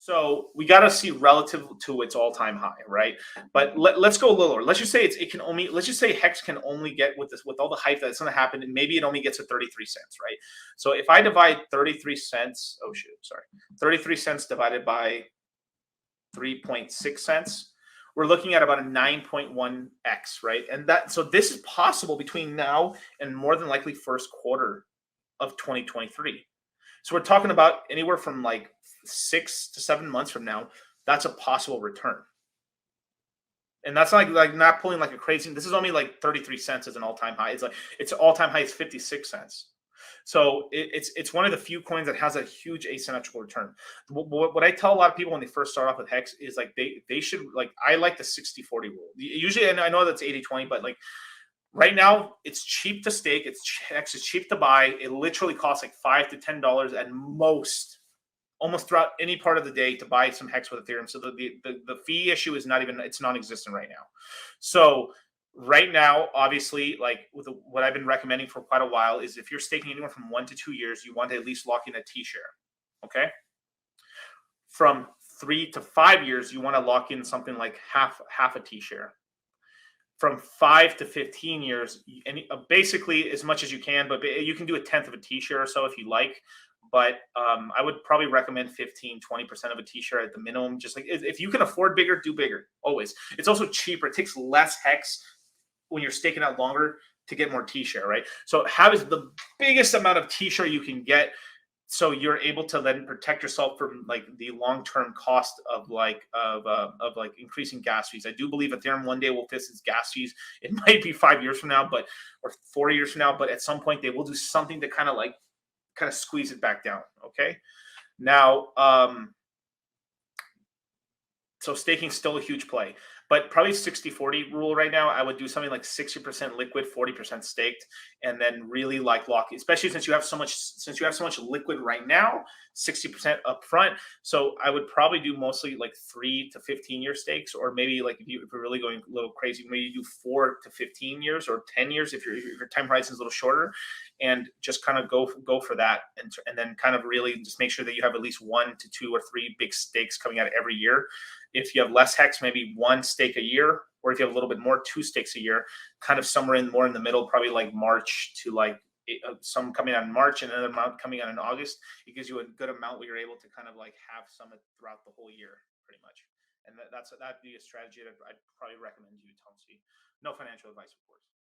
So we got to see relative to its all-time high, right? But let's go a little lower. Let's just say it can only, let's just say Hex can only get with this, with all the hype that's going to happen, and maybe it only gets to 33 cents, right? So if I divide 33 cents, oh shoot, sorry, 33 cents divided by 3.6 cents, we're looking at about a 9.1x, right? And that, so this is possible between now and more than likely first quarter of 2023. So we're talking about anywhere from like 6 to 7 months from now. That's a possible return. And that's like not pulling like a crazy. This is only like 33 cents as an all-time high. It's like its all-time high is 56 cents. So it's one of the few coins that has a huge asymmetrical return. What I tell a lot of people when they first start off with Hex is like they should, like, I like the 60-40 rule. Usually, and I know that's 80-20, but like right now it's cheap to stake. Hex is cheap to buy. It literally costs like $5 to $10 at most, almost throughout any part of the day, to buy some Hex with Ethereum. So the fee issue is not even, it's non-existent right now. So right now, obviously, like with what I've been recommending for quite a while is if you're staking anywhere from 1 to 2 years, you want to at least lock in a T-share. Okay. From 3 to 5 years, you want to lock in something like half a T-share. From 5 to 15 years, and basically as much as you can, but you can do a tenth of a T-share or so if you like. But I would probably recommend 15-20% of a T-share at the minimum. Just like if you can afford bigger, do bigger. Always. It's also cheaper. It takes less Hex when you're staking out longer to get more T-share, right? So have is the biggest amount of T-share you can get, so you're able to then protect yourself from like the long-term cost of like increasing gas fees. I do believe Ethereum one day will fix its gas fees. It might be 5 years from now, but or 4 years from now, but at some point they will do something to kind of squeeze it back down. Okay. Now, so staking is still a huge play, but probably 60-40 rule right now. I would do something like 60% liquid, 40% staked, and then really like lock, especially since you have so much liquid right now, 60% upfront. So I would probably do mostly like 3 to 15 year stakes, or maybe like if you're really going a little crazy, maybe you do 4 to 15 years or 10 years if your time horizon is a little shorter, and just kind of go for that, and then kind of really just make sure that you have at least 1 to 2 or 3 big stakes coming out every year. If you have less Hex, maybe 1 stake a year, or if you have a little bit more, 2 stakes a year, kind of somewhere more in the middle, probably like March to like some coming out in March and another amount coming out in August. It gives you a good amount where you're able to kind of like have some throughout the whole year, pretty much. And that'd be a strategy that I'd probably recommend you, Tom C. No financial advice, of course.